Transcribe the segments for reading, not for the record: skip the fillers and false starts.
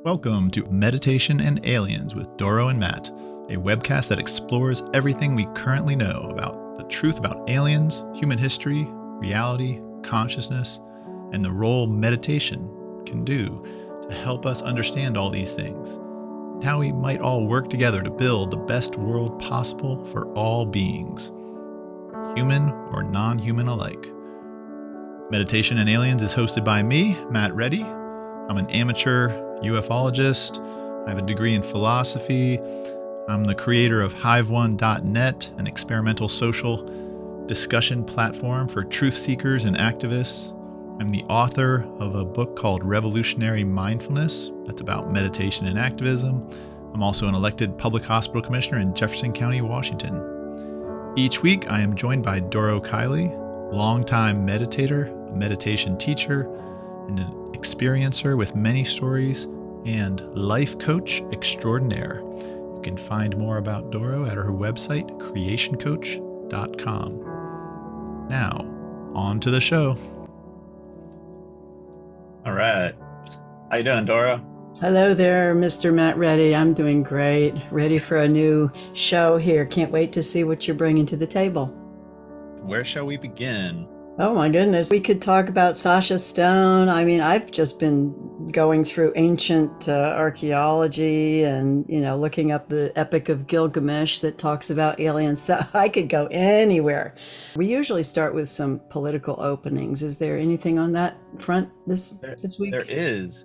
Welcome to Meditation and Aliens with Doro and Matt, a webcast that explores everything we currently know about the truth about aliens, human history, reality, consciousness, and the role meditation can do to help us understand all these things, and how we might all work together to build the best world possible for all beings, human or non-human alike. Meditation and Aliens is hosted by me, Matt Reddy. I'm an amateur ufologist. I have a degree in philosophy. I'm the creator of Hive1.net, an experimental social discussion platform for truth seekers and activists. I'm the author of a book called Revolutionary Mindfulness that's about meditation and activism. I'm also an elected public hospital commissioner in Jefferson County, Washington. Each week, I am joined by Doro Kiley, longtime meditator, a meditation teacher, and an experiencer with many stories, and life coach extraordinaire. You can find more about Doro at her website, creationcoach.com. Now, on to the show. All right. How you doing, Doro? Hello there, Mr. Matt Reddy. I'm doing great. Ready for a new show here. Can't wait to see what you're bringing to the table. Where shall we begin? Oh my goodness. We could talk about Sasha Stone. I mean, I've just been going through ancient archaeology and, looking up the Epic of Gilgamesh that talks about aliens. So I could go anywhere. We usually start with some political openings. Is there anything on that front this week? There is.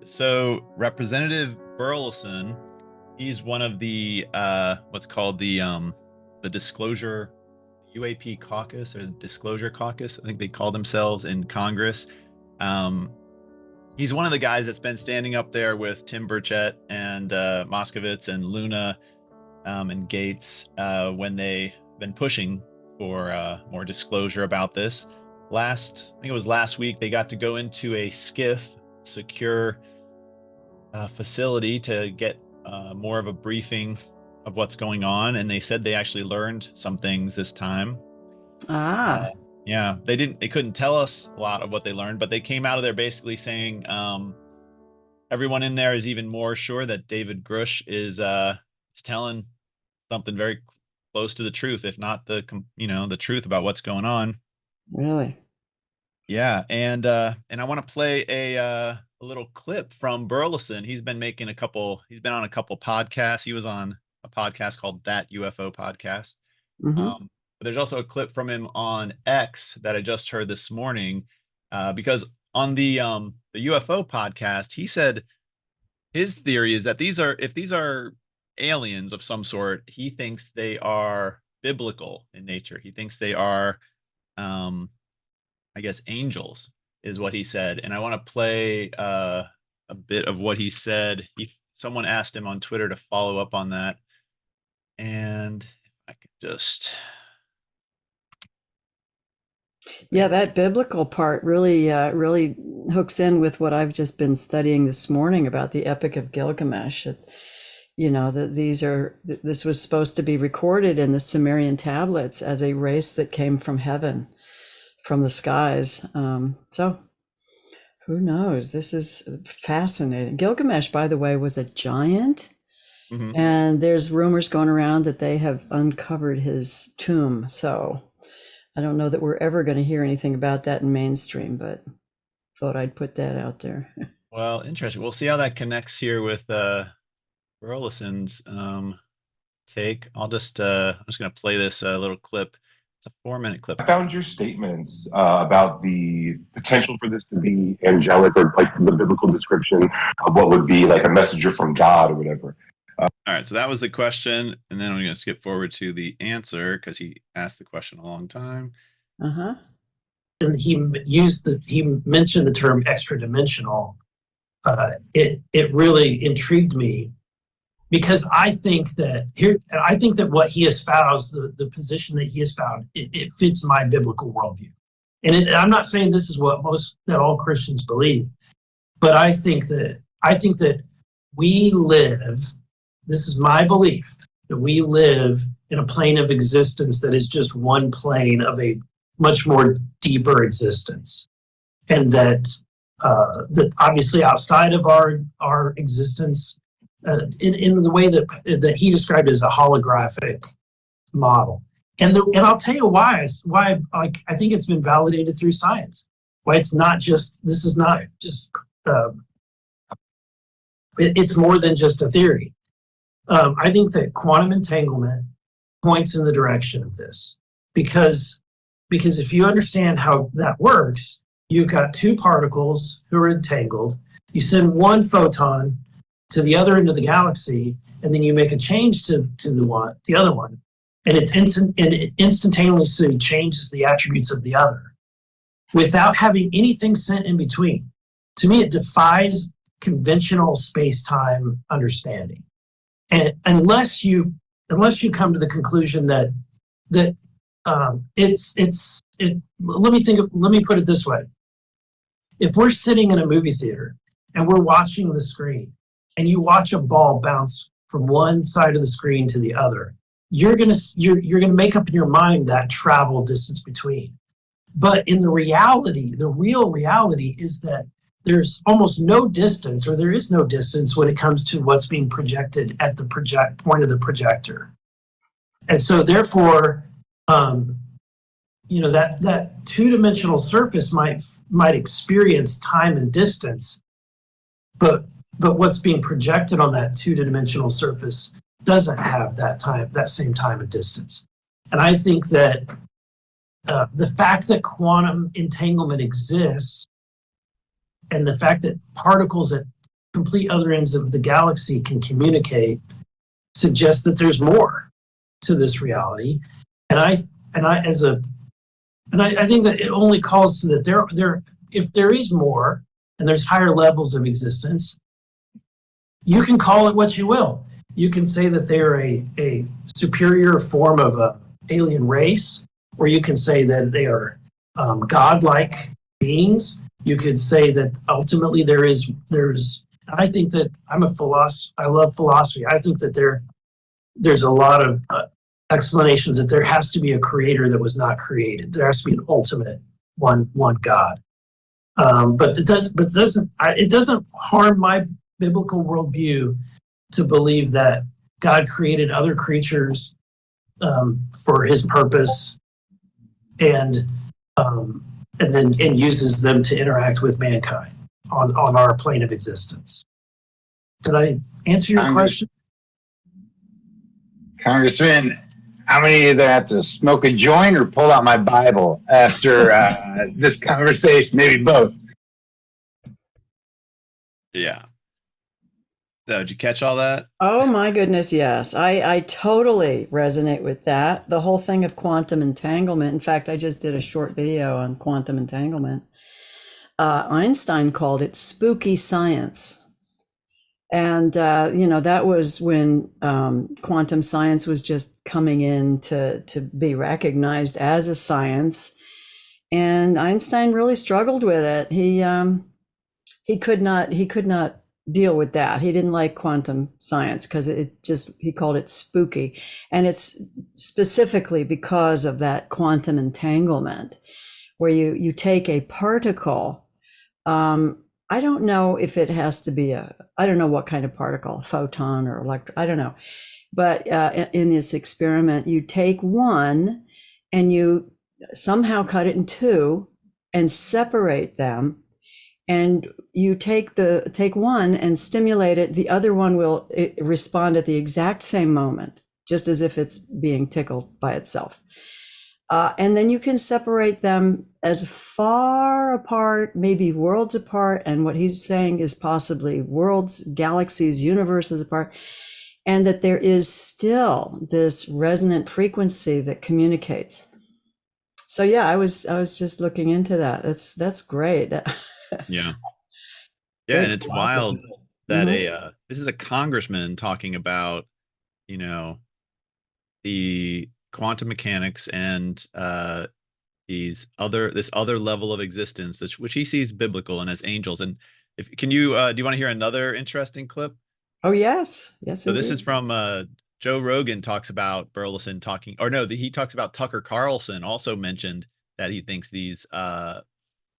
So Representative Burleson, he's one of the what's called the disclosure UAP caucus, or the Disclosure Caucus, I think they call themselves in Congress. He's one of the guys that's been standing up there with Tim Burchett and Moskowitz and Luna and Gates when they've been pushing for more disclosure about this. I think it was last week, they got to go into a SCIF, secure facility, to get more of a briefing of what's going on, and they said they actually learned some things this time. Yeah, they couldn't tell us a lot of what they learned, but they came out of there basically saying everyone in there is even more sure that David Grush is telling something very close to the truth, if not the truth about what's going on. Really? Yeah, and I want to play a little clip from Burleson. He's been on a couple podcasts. He was on a podcast called That UFO Podcast. Mm-hmm. But there's also a clip from him on X that I just heard this morning, because on the UFO podcast, he said his theory is that if these are aliens of some sort, he thinks they are biblical in nature. He thinks they are, I guess, angels, is what he said. And I want to play a bit of what he said. Someone asked him on Twitter to follow up on that. And I could just... Yeah, that biblical part really hooks in with what I've just been studying this morning about the Epic of Gilgamesh. This was supposed to be recorded in the Sumerian tablets as a race that came from heaven, from the skies. So who knows? This is fascinating. Gilgamesh, by the way, was a giant. Mm-hmm. And there's rumors going around that they have uncovered his tomb. So I don't know that we're ever going to hear anything about that in mainstream, but thought I'd put that out there. Well, interesting. We'll see how that connects here with Burleson's take. I'm just going to play this little clip. It's a 4-minute clip. I found your statements about the potential for this to be angelic, or like the biblical description of what would be like a messenger from God or whatever. All right, so that was the question, and then I'm going to skip forward to the answer because he asked the question a long time. Uh-huh. And he mentioned the term extra-dimensional. It really intrigued me, because I think that what he espoused, the position that he espoused, it fits my biblical worldview. And I'm not saying this is what all Christians believe, but I think that we live. This is my belief, that we live in a plane of existence that is just one plane of a much more deeper existence, and that that obviously outside of our existence, in the way that he described as a holographic model. And I'll tell you why I think it's been validated through science. Why it's not just, this is not just, it's more than just a theory. I think that quantum entanglement points in the direction of this, because if you understand how that works, you've got two particles who are entangled. You send one photon to the other end of the galaxy, and then you make a change to the other one, and it instantaneously changes the attributes of the other without having anything sent in between. To me, it defies conventional space-time understanding, and unless you come to the conclusion that let me put it this way. If we're sitting in a movie theater and we're watching the screen, and you watch a ball bounce from one side of the screen to the other, you're gonna make up in your mind that travel distance between. But in the real reality is that there's almost no distance, or there is no distance when it comes to what's being projected at the point of the projector. And so therefore, that two-dimensional surface might experience time and distance, but what's being projected on that two-dimensional surface doesn't have that same time and distance. And I think that the fact that quantum entanglement exists, and the fact that particles at complete other ends of the galaxy can communicate, suggests that there's more to this reality. And I think that it only calls to that if there is more and there's higher levels of existence, you can call it what you will. You can say that they're a superior form of an alien race, or you can say that they are godlike beings. You could say that ultimately there's. I think that I love philosophy. I think that there's a lot of explanations that there has to be a creator that was not created. There has to be an ultimate one God. But it doesn't harm my biblical worldview to believe that God created other creatures for His purpose, and uses them to interact with mankind on our plane of existence. Did I answer your question? Congressman, I'm going to either have to smoke a joint or pull out my Bible after this conversation, maybe both. Yeah. So, did you catch all that? Oh my goodness, yes. I totally resonate with that. The whole thing of quantum entanglement. In fact, I just did a short video on quantum entanglement. Einstein called it spooky science. And, that was when quantum science was just coming in to be recognized as a science. And Einstein really struggled with it. He could not deal with that. He didn't like quantum science because he called it spooky. And it's specifically because of that quantum entanglement, where you take a particle. I don't know if it has to be I don't know what kind of particle, photon or electron, I don't know. But in this experiment, you take one and you somehow cut it in two and separate them. And you take one and stimulate it, the other one will respond at the exact same moment, just as if it's being tickled by itself. And then you can separate them as far apart, maybe worlds apart, and what he's saying is possibly worlds, galaxies, universes apart, and that there is still this resonant frequency that communicates. So yeah, I was just looking into that. That's great. Yeah. Yeah, and it's wild that this is a congressman talking about, the quantum mechanics and this other level of existence, which he sees biblical and as angels. And do you want to hear another interesting clip? Oh yes. So indeed. This is from Joe Rogan talks about Burleson he talks about Tucker Carlson also mentioned that he thinks these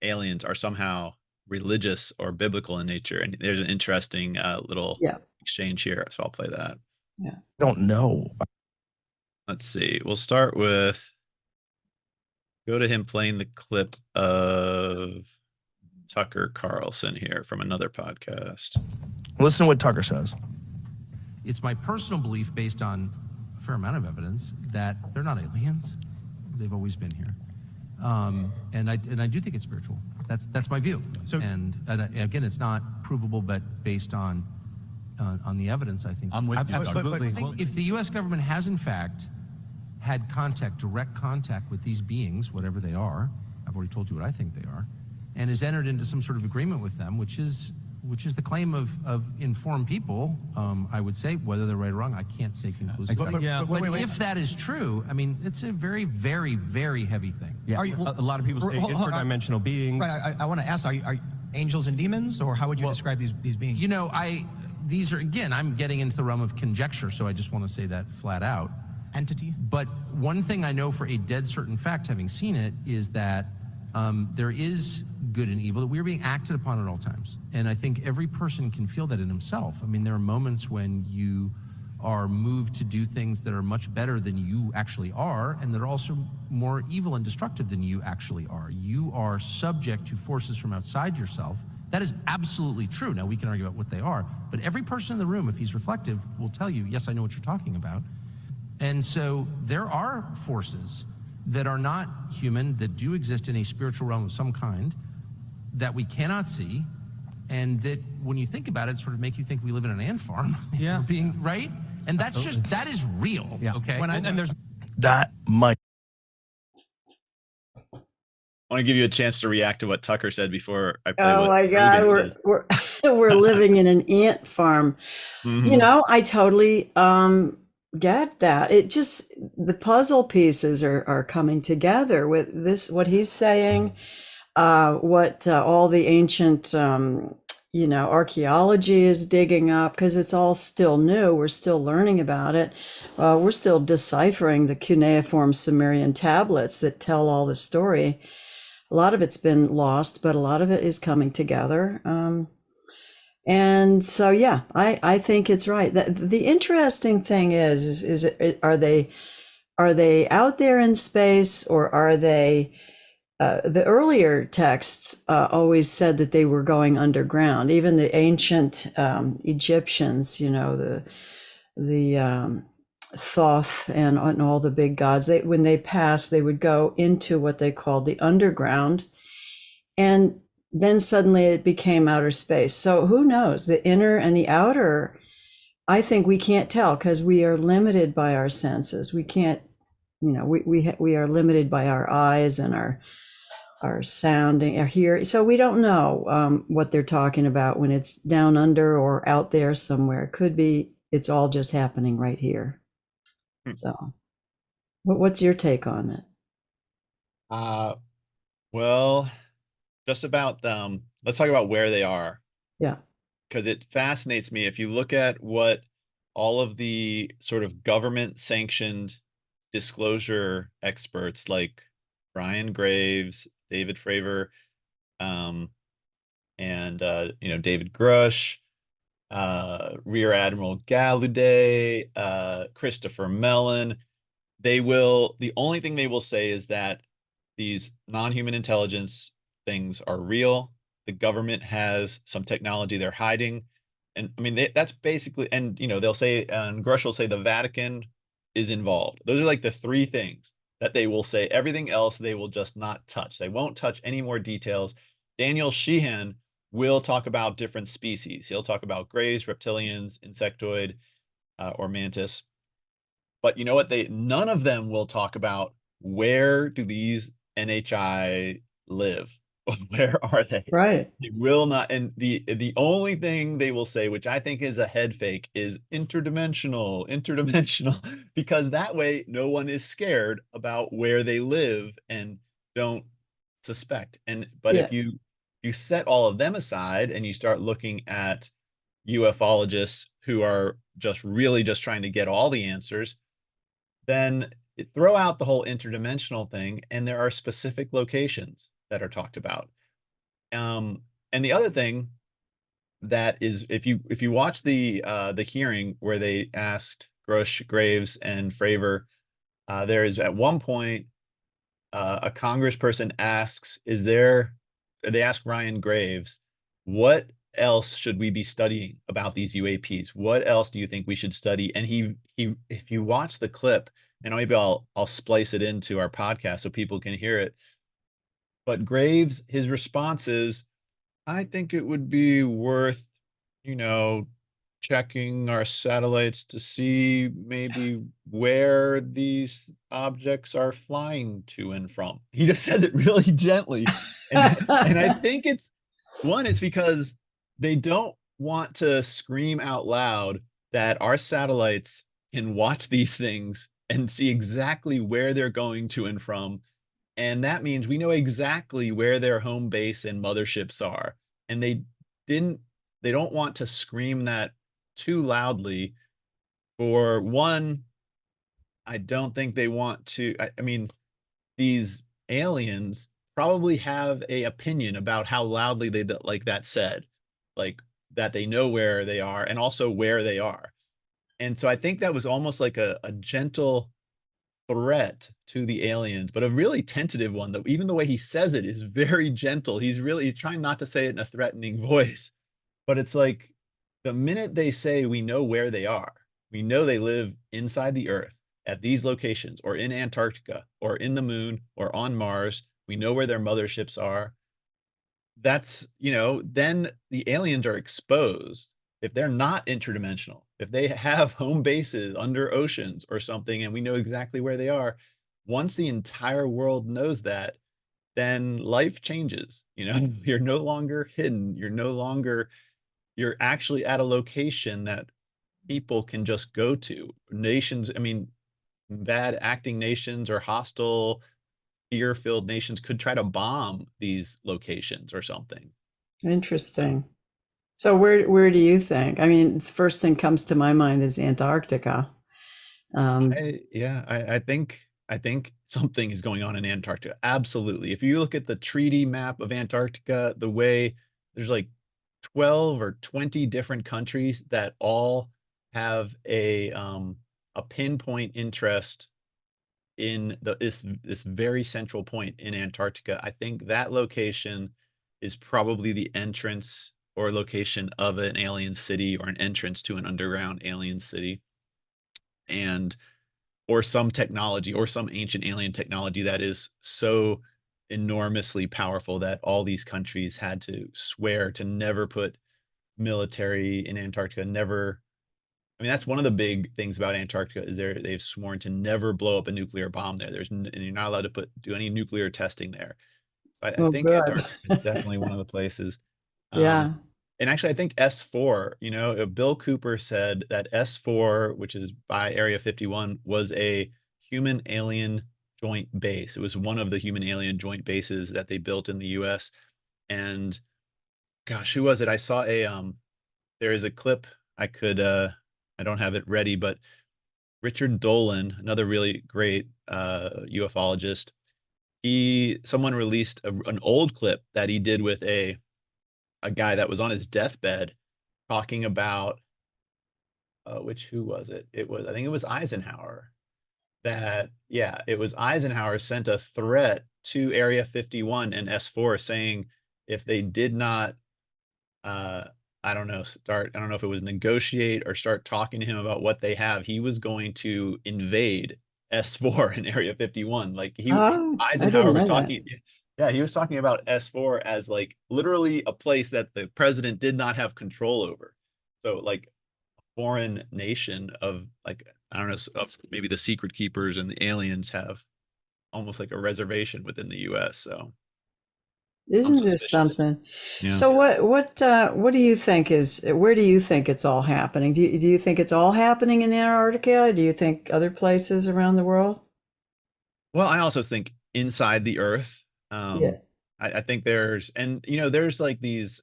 aliens are somehow religious or biblical in nature. And there's an interesting little Yeah. exchange here. So I'll play that. Yeah. I don't know. Let's see. We'll start with, go to him playing the clip of Tucker Carlson here from another podcast. Listen to what Tucker says. It's my personal belief, based on a fair amount of evidence, that they're not aliens. They've always been here, and I do think it's spiritual. That's my view. So, and again, it's not provable, but based on the evidence, I think. I'm with you. Absolutely. I think if the U.S. government has in fact had direct contact with these beings, whatever they are, I've already told you what I think they are, and has entered into some sort of agreement with them, which is the claim of informed people, I would say. Whether they're right or wrong, I can't say conclusively. But if that is true, I mean, it's a very, very, very heavy thing. Yeah, a lot of people say interdimensional beings. Right, I want to ask, are angels and demons, or how would you describe these beings? You know, these are, again, I'm getting into the realm of conjecture, so I just want to say that flat out. Entity? But one thing I know for a dead certain fact, having seen it, is that there is good and evil, that we're being acted upon at all times. And I think every person can feel that in himself. I mean, there are moments when you are moved to do things that are much better than you actually are, and that are also more evil and destructive than you actually are. You are subject to forces from outside yourself. That is absolutely true. Now, we can argue about what they are, but every person in the room, if he's reflective, will tell you, yes, I know what you're talking about. And so there are forces that are not human, that do exist in a spiritual realm of some kind, that we cannot see, and that when you think about it, sort of make you think we live in an ant farm. Yeah. Being right? And that's Absolutely. that is real. Yeah. Okay. And there's That might. I want to give you a chance to react to what Tucker said before I play. Oh my God, we're living in an ant farm. Mm-hmm. You know, I totally get that. It just, the puzzle pieces are coming together with this, what he's saying, what all the ancient, archaeology is digging up, because it's all still new. We're still learning about it. We're still deciphering the cuneiform Sumerian tablets that tell all the story. A lot of it's been lost, but a lot of it is coming together. And so, yeah, I think it's right. The interesting thing is are they out there in space, or are they, the earlier texts always said that they were going underground. Even the ancient Egyptians, the Thoth and all the big gods, when they passed, they would go into what they called the underground, and then suddenly it became outer space. So who knows, the inner and the outer, I think we can't tell, because we are limited by our senses. We can't, we are limited by our eyes and our sounding, our hearing. So we don't know what they're talking about when it's down under or out there somewhere. It could be it's all just happening right here. So what's your take on it? Well, just about let's talk about where they are. Yeah. Because it fascinates me. If you look at what all of the sort of government sanctioned disclosure experts like Brian Graves, David Fravor, and David Grush, Rear Admiral Gallaudet, Christopher Mellon, the only thing they will say is that these non-human intelligence things are real. The government has some technology they're hiding. And I mean, that's basically, and they'll say, and Grush will say the Vatican is involved. Those are like the three things that they will say. Everything else they will just not touch. They won't touch any more details. Daniel Sheehan will talk about different species. He'll talk about grays, reptilians, insectoid, or mantis. But you know what? None of them will talk about, where do these NHI live? Where are they? Right. They will not. And the only thing they will say, which I think is a head fake, is interdimensional, because that way no one is scared about where they live and don't suspect. But if you set all of them aside and you start looking at ufologists who are really just trying to get all the answers, then throw out the whole interdimensional thing, and there are specific locations that are talked about. And the other thing that is, if you watch the hearing where they asked Grush, Graves, and Fravor, there is at one point a congressperson asks, they ask Ryan Graves, what else should we be studying about these UAPs? What else do you think we should study? And he if you watch the clip, and maybe I'll splice it into our podcast so people can hear it. But Graves, his response is, I think it would be worth, you know, checking our satellites to see maybe where these objects are flying to and from. He just says it really gently. And I think it's because they don't want to scream out loud that our satellites can watch these things and see exactly where they're going to and from. And that means we know exactly where their home base and motherships are. And they don't want to scream that too loudly. For one, I don't think they want to, I mean, these aliens probably have a opinion about how loudly they like that said, like that they know where they are and also where they are. And so I think that was almost like a gentle threat to the aliens, but a really tentative one, though. Even the way he says it is very gentle. He's trying not to say it in a threatening voice, but it's like the minute they say we know where they are, we know they live inside the earth at these locations or in Antarctica or in the moon or on Mars, we know where their motherships are. That's, then the aliens are exposed. If they're not interdimensional, if they have home bases under oceans or something, and we know exactly where they are, once the entire world knows that, then life changes. You're no longer hidden. You're actually at a location that people can just go to. Nations, I mean, bad acting nations or hostile, fear-filled nations could try to bomb these locations or something. Interesting. So where do you think? I mean, the first thing comes to my mind is Antarctica. I think something is going on in Antarctica. Absolutely. If you look at the treaty map of Antarctica, the way there's like 12 or 20 different countries that all have a pinpoint interest in this very central point in Antarctica. I think that location is probably the entrance or location of an alien city or an entrance to an underground alien city, and or some technology or some ancient alien technology that is so enormously powerful that all these countries had to swear to never put military in Antarctica, never. I mean, that's one of the big things about Antarctica is they've sworn to never blow up a nuclear bomb there. And you're not allowed to do any nuclear testing there. I Oh, think good. Antarctica is definitely one of the places. Yeah. And actually, I think S4, Bill Cooper said that S4, which is by Area 51, was a human alien joint base. It was one of the human alien joint bases that they built in the US. And gosh, who was it? I saw there is a clip I don't have it ready, but Richard Dolan, another really great ufologist, someone released an old clip that he did with a guy that was on his deathbed talking about who was it? I think it was Eisenhower. It was Eisenhower sent a threat to Area 51 and S4 saying if they did not I don't know if it was negotiate or start talking to him about what they have, he was going to invade S4 in Area 51. Like Oh, I Eisenhower didn't was know that. talking. Yeah, he was talking about S4 as like literally a place that the president did not have control over. So like a foreign nation of like, I don't know, maybe the secret keepers and the aliens have almost like a reservation within the US. So I'm Isn't this suspicious. something? Yeah. So what do you think where do you think it's all happening? Do you think it's all happening in Antarctica? Do you think other places around the world? Well, I also think inside the earth. Yeah. I think there's like these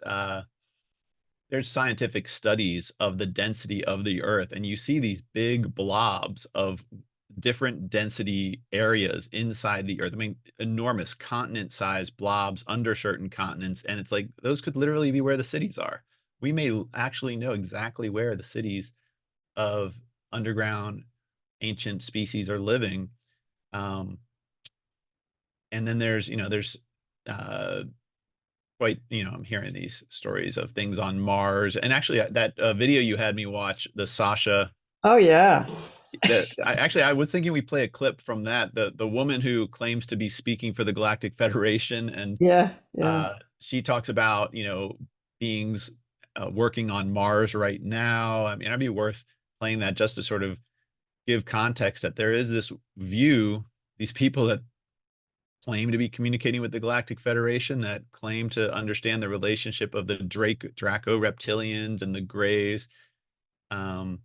there's scientific studies of the density of the earth, and you see these big blobs of different density areas inside the Earth. I mean, enormous continent-sized blobs under certain continents, and it's like those could literally be where the cities are. We may actually know exactly where the cities of underground ancient species are living. And then there's quite, I'm hearing these stories of things on Mars, and actually that video you had me watch, the Sasha. Oh yeah. I was thinking we play a clip from that. The woman who claims to be speaking for the Galactic Federation, and she talks about beings working on Mars right now. I mean, it'd be worth playing that just to sort of give context that there is this view, these people that claim to be communicating with the Galactic Federation, that claim to understand the relationship of the Draco reptilians and the Greys. You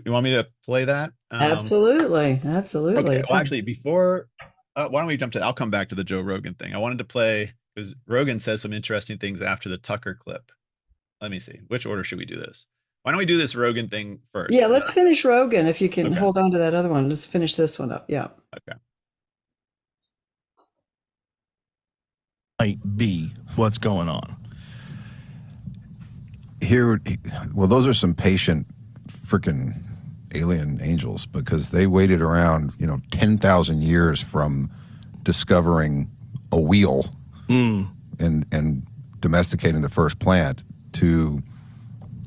want me to play that? Absolutely. Okay. Well, actually, before, why don't we jump to? I'll come back to the Joe Rogan thing. I wanted to play because Rogan says some interesting things after the Tucker clip. Let me see. Which order should we do this? Why don't we do this Rogan thing first? Yeah, let's finish Rogan if you can hold on to that other one. Let's finish this one up. Yeah. Okay. Might be what's going on here. Well, those are some patient freaking alien angels, because they waited around 10,000 years from discovering a wheel and domesticating the first plant to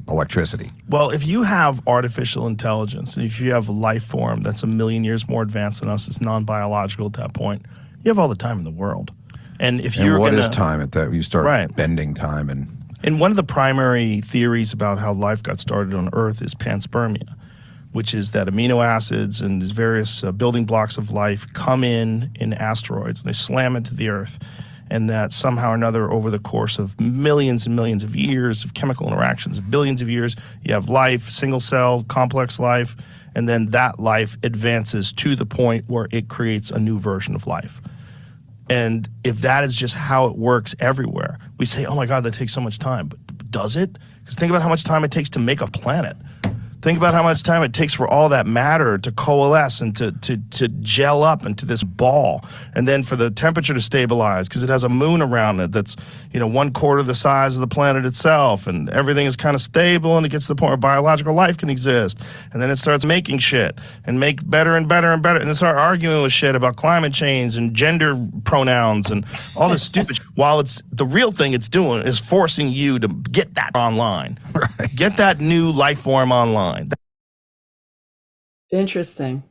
electricity. Well, if you have artificial intelligence, and if you have a life form that's 1 million years more advanced than us, it's non-biological at that point, you have all the time in the world. And if you're what is time at that? You start bending time. And one of the primary theories about how life got started on Earth is panspermia, which is that amino acids and these various building blocks of life come in asteroids, and they slam into the Earth. And that somehow or another, over the course of millions and millions of years of chemical interactions, of billions of years, you have life, single cell, complex life, and then that life advances to the point where it creates a new version of life. And if that is just how it works everywhere, we say, oh my God, that takes so much time. But does it? Because think about how much time it takes to make a planet. Think about how much time it takes for all that matter to coalesce and to gel up into this ball, and then for the temperature to stabilize because it has a moon around it that's 1/4 the size of the planet itself, and everything is kind of stable, and it gets to the point where biological life can exist, and then it starts making shit and make better and better and better, and then start arguing with shit about climate change and gender pronouns and all this stupid shit. While it's the real thing it's doing is forcing you to get that online, get that new life form online. Interesting.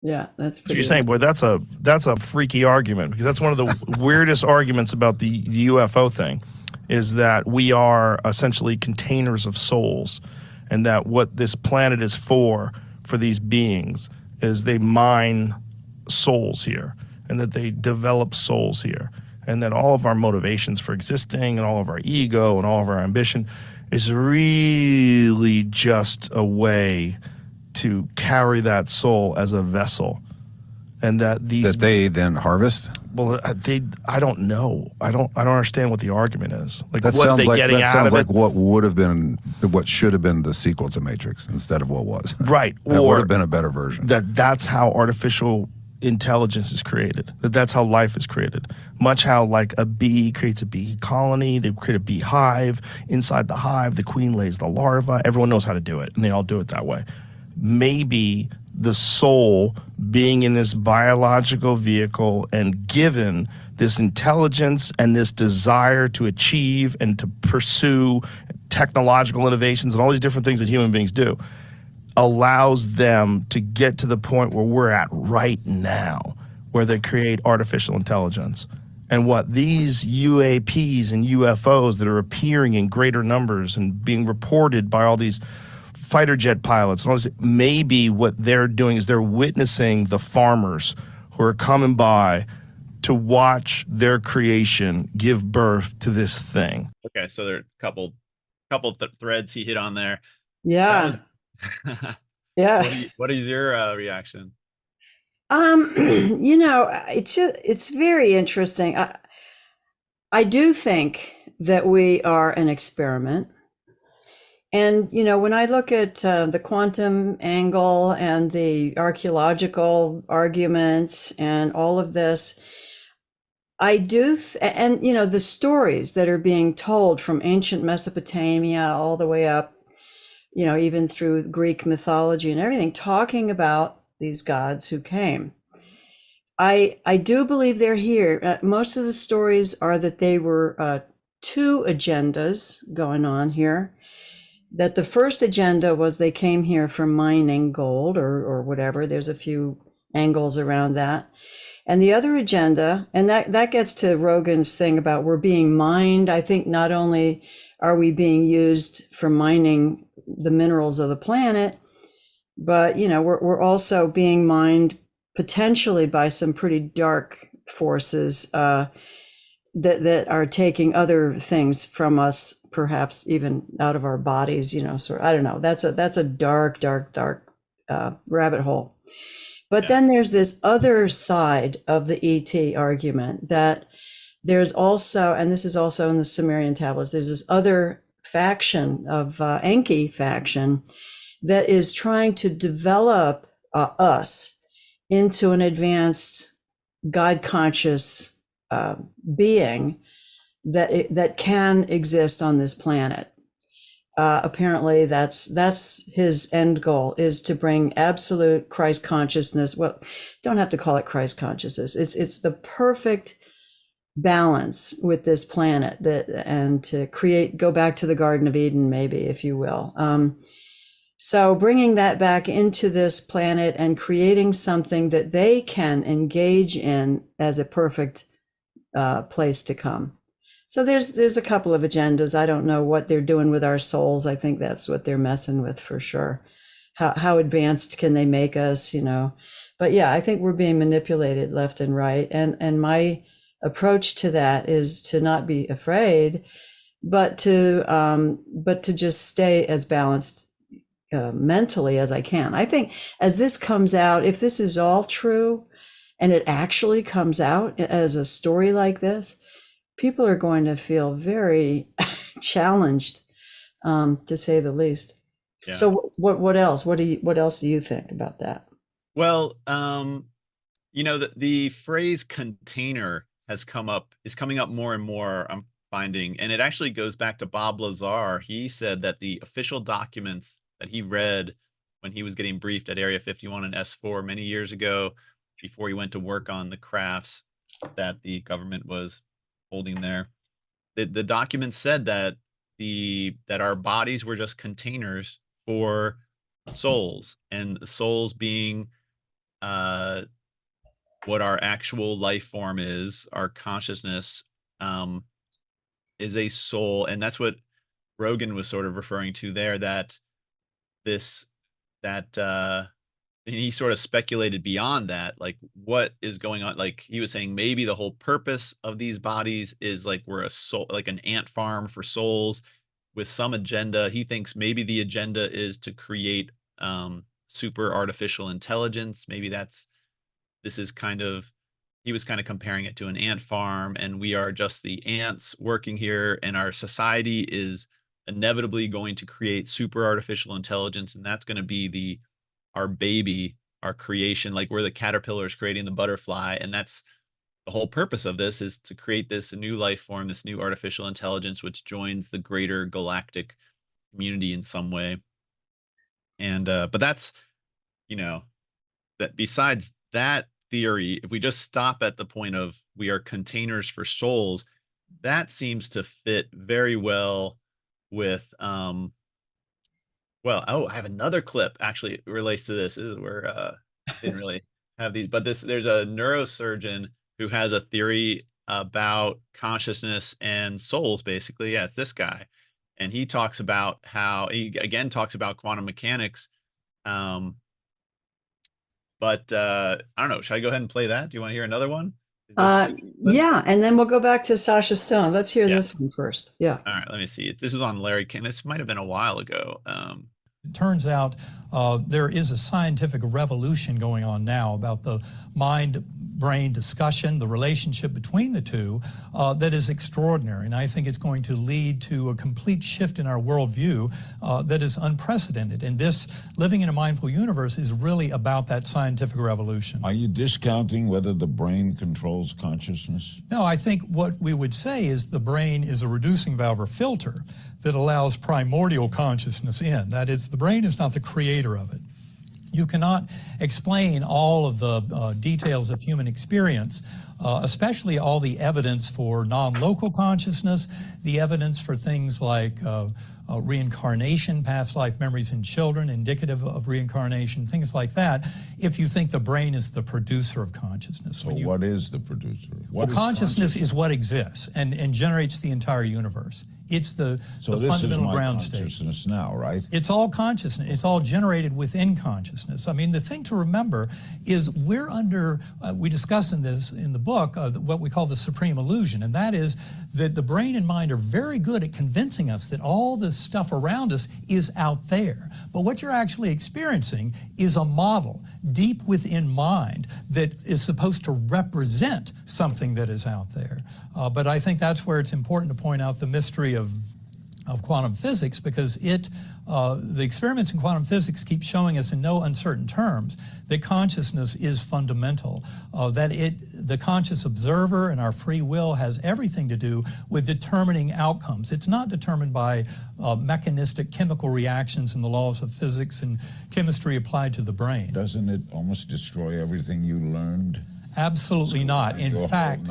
Yeah, that's pretty. So you're saying, boy, that's a freaky argument, because that's one of the weirdest arguments about the UFO thing, is that we are essentially containers of souls, and that what this planet is for these beings is they mine souls here, and that they develop souls here, and that all of our motivations for existing and all of our ego and all of our ambition is really just a way to carry that soul as a vessel, and that they then harvest. Well, I don't know. I don't understand what the argument is. Like, that what sounds they like getting that out sounds of like it? what should have been the sequel to Matrix instead of what was. Right. That or would have been a better version. That's how artificial intelligence is created. That's how life is created. Much how like a bee creates a bee colony, they create a bee hive. Inside the hive, the queen lays the larva. Everyone knows how to do it, and they all do it that way. Maybe the soul being in this biological vehicle and given this intelligence and this desire to achieve and to pursue technological innovations and all these different things that human beings do, allows them to get to the point where we're at right now, where they create artificial intelligence. And what these UAPs and UFOs that are appearing in greater numbers and being reported by all these fighter jet pilots and all this, maybe what they're doing is they're witnessing the farmers who are coming by to watch their creation give birth to this thing. Okay, so there are a couple threads he hit on there. Yeah. Yeah. What is your reaction? It's very interesting. I do think that we are an experiment, And, when I look at the quantum angle and the archaeological arguments and all of this, I do, and, the stories that are being told from ancient Mesopotamia all the way up, even through Greek mythology and everything, talking about these gods who came. I do believe they're here. Most of the stories are that they were two agendas going on here. That the first agenda was they came here for mining gold or whatever. There's a few angles around that. And the other agenda, and that gets to Rogan's thing about we're being mined. I think not only are we being used for mining the minerals of the planet, but, we're also being mined potentially by some pretty dark forces that are taking other things from us, perhaps even out of our bodies, sort of, I don't know. That's a dark rabbit hole. But then there's this other side of the ET argument that there's also, and this is also in the Sumerian tablets, there's this other faction of Enki faction that is trying to develop us into an advanced God conscious being that can exist on this planet. Apparently that's his end goal, is to bring absolute Christ consciousness. Well, don't have to call it Christ consciousness. It's the perfect balance with this planet and to go back to the Garden of Eden, maybe, if you will. So bringing that back into this planet and creating something that they can engage in as a perfect place to come. So there's a couple of agendas. I don't know what they're doing with our souls. I think that's what they're messing with for sure. How advanced can they make us, But yeah, I think we're being manipulated left and right. And my approach to that is to not be afraid, but to just stay as balanced mentally as I can. I think as this comes out, if this is all true and it actually comes out as a story like this, people are going to feel very challenged, to say the least. Yeah. So what else? What else do you think about that? Well, the phrase container is coming up more and more, I'm finding, and it actually goes back to Bob Lazar. He said that the official documents that he read when he was getting briefed at Area 51 and S4 many years ago, before he went to work on the crafts that the government was holding there, the documents said that our bodies were just containers for souls, and the souls being what our actual life form is, our consciousness is a soul. And that's what Rogan was sort of referring to there, that and he sort of speculated beyond that, like what is going on. Like he was saying, maybe the whole purpose of these bodies is like we're a soul, like an ant farm for souls with some agenda. He thinks maybe the agenda is to create super artificial intelligence. Maybe he was kind of comparing it to an ant farm, and we are just the ants working here, and our society is inevitably going to create super artificial intelligence, and that's going to be our baby, our creation. Like we're the caterpillars creating the butterfly, and that's the whole purpose of this, is to create this new life form, this new artificial intelligence, which joins the greater galactic community in some way. And but that's, that besides that theory, if we just stop at the point of we are containers for souls, that seems to fit very well with I have another clip actually relates to this. This is where didn't really have these, but there's a neurosurgeon who has a theory about consciousness and souls, basically. Yeah, it's this guy. And he talks about how he again talks about quantum mechanics. But I don't know. Should I go ahead and play that? Do you want to hear another one? Yeah, and then we'll go back to Sasha Stone. Let's hear this one first. Yeah. All right, let me see. This was on Larry King. This might have been a while ago. It turns out there is a scientific revolution going on now about the mind-brain discussion, the relationship between the two, that is extraordinary. And I think it's going to lead to a complete shift in our worldview that is unprecedented. And this living in a mindful universe is really about that scientific revolution. Are you discounting whether the brain controls consciousness? No, I think what we would say is the brain is a reducing valve or filter that allows primordial consciousness in. That is, the brain is not the creator of it. You cannot explain all of the details of human experience, especially all the evidence for non-local consciousness, the evidence for things like reincarnation, past life memories in children, indicative of reincarnation, things like that, if you think the brain is the producer of consciousness. So what is the producer? Well, consciousness is what exists and generates the entire universe. It's the fundamental ground state. So this is my consciousness now, right? It's all consciousness. It's all generated within consciousness. I mean, the thing to remember is we're under, we discuss in the book, what we call the supreme illusion, and that is that the brain and mind are very good at convincing us that all this stuff around us is out there. But what you're actually experiencing is a model deep within mind that is supposed to represent something that is out there. But I think that's where it's important to point out the mystery of quantum physics, because the experiments in quantum physics keep showing us in no uncertain terms that consciousness is fundamental, that the conscious observer and our free will has everything to do with determining outcomes. It's not determined by mechanistic chemical reactions and the laws of physics and chemistry applied to the brain. Doesn't it almost destroy everything you learned? Absolutely not. In fact,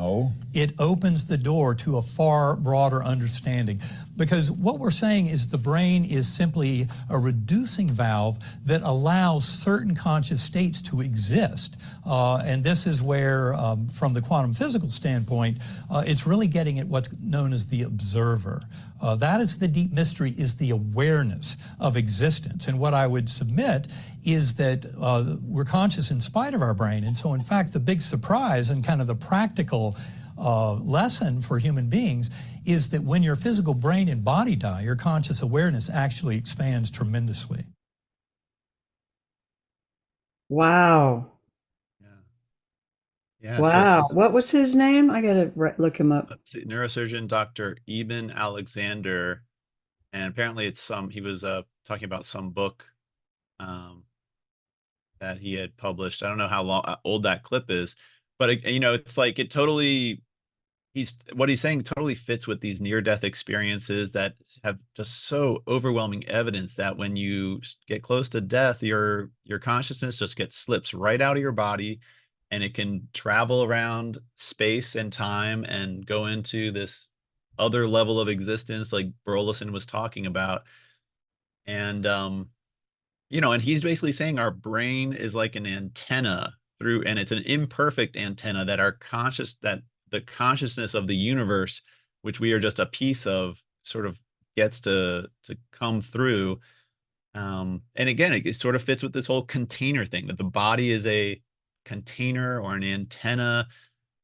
it opens the door to a far broader understanding. Because what we're saying is the brain is simply a reducing valve that allows certain conscious states to exist. And this is where, from the quantum physical standpoint, it's really getting at what's known as the observer. That is the deep mystery, is the awareness of existence. And what I would submit is that we're conscious in spite of our brain. And so, in fact, the big surprise and kind of the practical lesson for human beings is that when your physical brain and body die, your conscious awareness actually expands tremendously. Wow. Yeah. Wow. What was his name? I got to look him up. Let's see, neurosurgeon Dr. Ean Alexander. And apparently he was talking about some book that he had published. I don't know how old that clip is, but it's like it totally, what he's saying totally fits with these near-death experiences that have just so overwhelming evidence that when you get close to death, your consciousness just slips right out of your body, and it can travel around space and time and go into this other level of existence like Burleson was talking about. And and he's basically saying our brain is like an antenna and it's an imperfect antenna that the consciousness of the universe, which we are just a piece of, sort of gets to come through. And again, it sort of fits with this whole container thing, that the body is a container or an antenna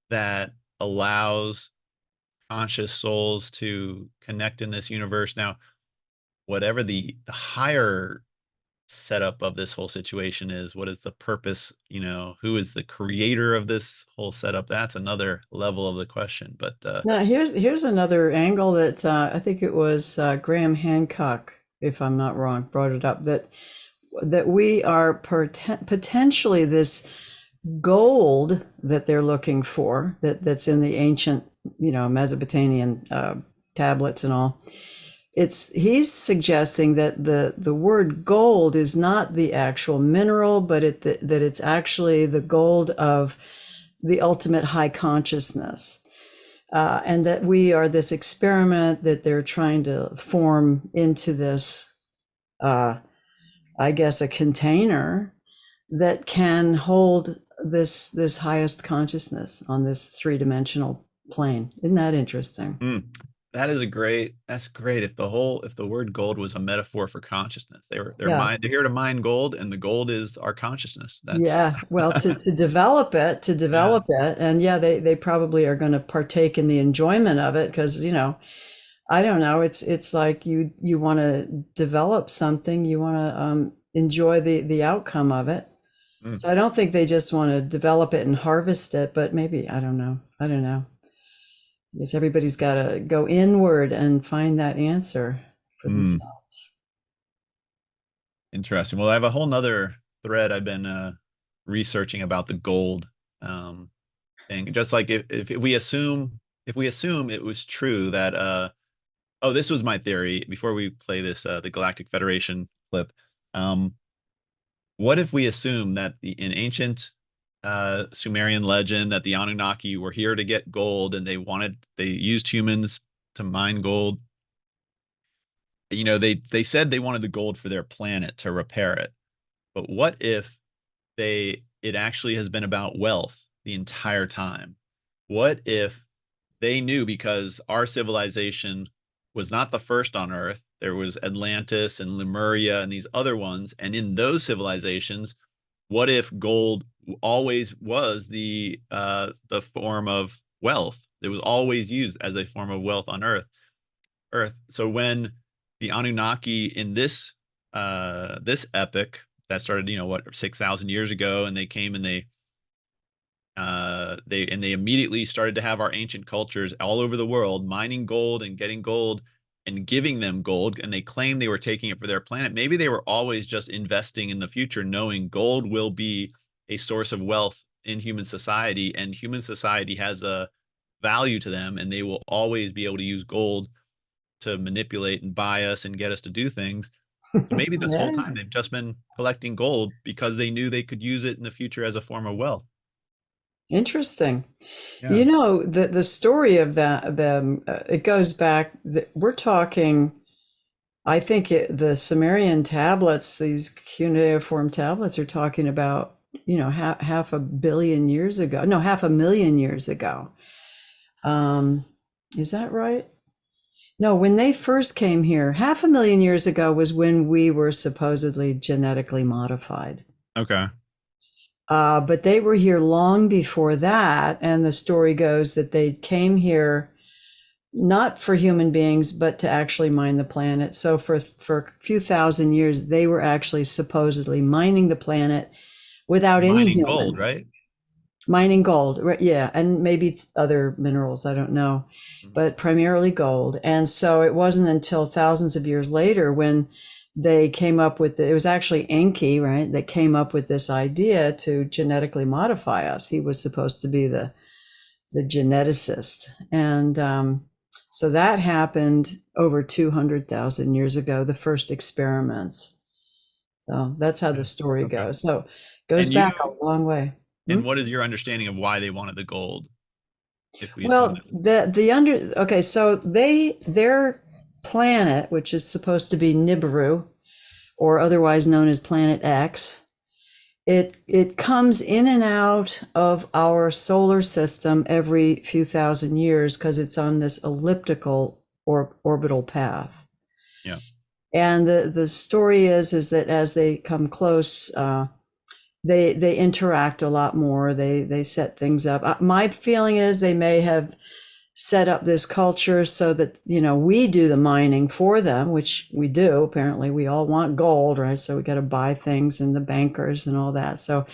that allows conscious souls to connect in this universe. Now, whatever the higher setup of this whole situation is, what is the purpose, who is the creator of this whole setup? That's another level of the question. But now here's another angle that I think it was Graham Hancock, if I'm not wrong, brought it up, that we are potentially this gold that they're looking for, that's in the ancient Mesopotamian tablets and all. He's suggesting that the word gold is not the actual mineral, but that it's actually the gold of the ultimate high consciousness, and that we are this experiment that they're trying to form into this, I guess, a container that can hold this highest consciousness on this three-dimensional plane. Isn't that interesting? That's great. If the word gold was a metaphor for consciousness, they're here to mine gold, and the gold is our consciousness. Well, to develop it, and they probably are going to partake in the enjoyment of it, because I don't know. It's like you want to develop something, you want to enjoy the outcome of it. Mm. So I don't think they just want to develop it and harvest it, but maybe, I don't know. I don't know. Because everybody's got to go inward and find that answer for themselves. Interesting. Well, I have a whole nother thread I've been researching about the gold thing. Just like if we assume it was true that oh, this was my theory before we play this the Galactic Federation clip. What if we assume that in ancient Sumerian legend that the Anunnaki were here to get gold and they used humans to mine gold? You know, they said they wanted the gold for their planet to repair it. But what if it actually has been about wealth the entire time? What if they knew, because our civilization was not the first on Earth. There was Atlantis and Lemuria and these other ones. And in those civilizations, what if gold always was the form of wealth? It was always used as a form of wealth on Earth. So when the Anunnaki in this epic that started, 6,000 years ago, and they came and they immediately started to have our ancient cultures all over the world mining gold and getting gold and giving them gold, and they claimed they were taking it for their planet. Maybe they were always just investing in the future, knowing gold will be a source of wealth in human society, and human society has a value to them, and they will always be able to use gold to manipulate and buy us and get us to do things. So maybe this whole time they've just been collecting gold because they knew they could use it in the future as a form of wealth. Interesting. Yeah. You know, the story of them, it goes back, we're talking, I think the Sumerian tablets, these cuneiform tablets, are talking about, half a billion years ago. No, 500,000 years ago. Is that right? No, when they first came here, 500,000 years ago was when we were supposedly genetically modified. Okay. But they were here long before that. And the story goes that they came here not for human beings, but to actually mine the planet. So for a few thousand years, they were actually supposedly mining the planet without any humans. Mining gold, right? Mining gold, yeah, and maybe other minerals, I don't know, but primarily gold. And so it wasn't until thousands of years later when they came up with it was actually Enki, right, that came up with this idea to genetically modify us. He was supposed to be the geneticist. And so that happened over 200,000 years ago, the first experiments. So that's how the story goes. So it goes back a long way. And what is your understanding of why they wanted the gold? So their planet, which is supposed to be Nibiru, or otherwise known as Planet X, it comes in and out of our solar system every few thousand years because it's on this elliptical or orbital path. Yeah. And the story is that as they come close, they interact a lot more. They set things up. My feeling is they may have set up this culture so that, we do the mining for them, which we do. Apparently we all want gold, right? So we got to buy things and the bankers and all that. So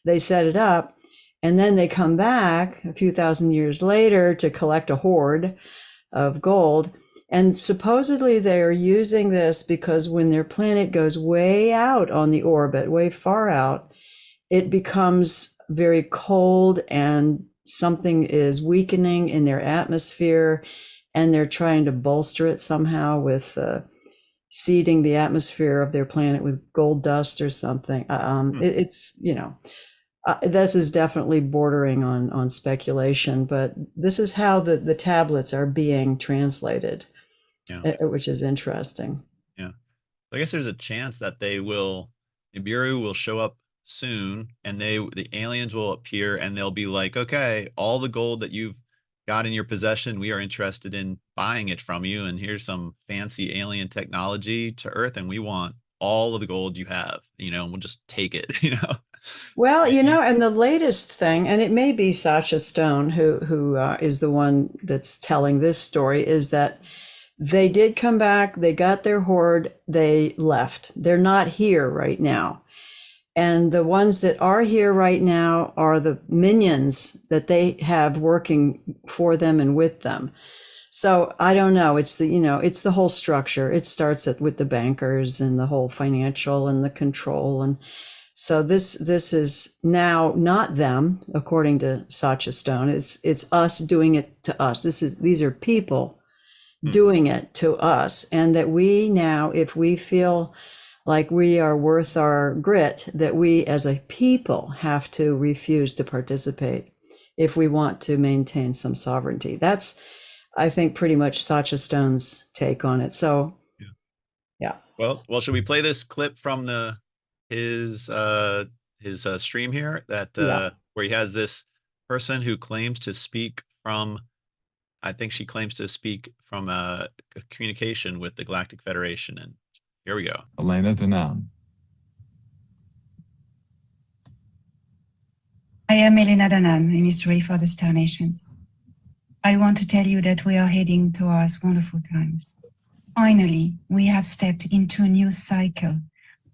they set it up, and then they come back a few thousand years later to collect a hoard of gold. And supposedly they are using this because when their planet goes way out on the orbit, way far out, it becomes very cold and something is weakening in their atmosphere, and they're trying to bolster it somehow with seeding the atmosphere of their planet with gold dust or something. It's, this is definitely bordering on speculation, but this is how the tablets are being translated, which is interesting. Yeah. I guess there's a chance that Nibiru will show up soon, and the aliens will appear, and they'll be like, okay, all the gold that you've got in your possession, we are interested in buying it from you, and here's some fancy alien technology to Earth, and we want all of the gold you have, and we'll just take it. Well, and the latest thing, and it may be Sasha Stone who is the one that's telling this story, is that They did come back, they got their horde, they left. They're not here right now. And the ones that are here right now are the minions that they have working for them and with them. So I don't know. It's the, it's the whole structure. It starts with the bankers and the whole financial and the control. And so this is now not them, according to Sasha Stone. It's us doing it to us. These are people doing it to us. And that we now, if we feel like we are worth our grit, that we as a people have to refuse to participate if we want to maintain some sovereignty. That's, I think, pretty much Sasha Stone's take on it. So, yeah. Well, should we play this clip from his stream here that where he has this person who claims to speak from, I think she claims to speak from a communication with the Galactic Federation, and here we go. Elena Danan. I am Elena Danan, emissary for the Star Nations. I want to tell you that we are heading towards wonderful times. Finally, we have stepped into a new cycle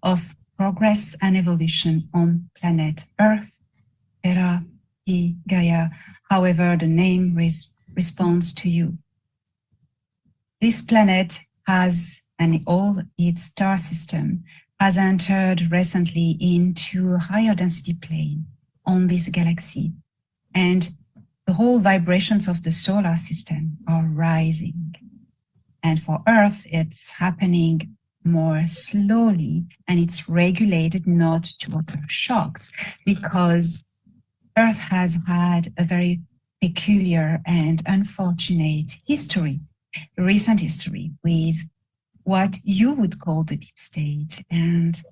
of progress and evolution on planet Earth, Terra, Gaia, however the name responds to you. This planet has, and all its star system, has entered recently into a higher density plane on this galaxy. And the whole vibrations of the solar system are rising. And for Earth, it's happening more slowly, and it's regulated not to occur shocks, because Earth has had a very peculiar and unfortunate history, recent history, with what you would call the deep state and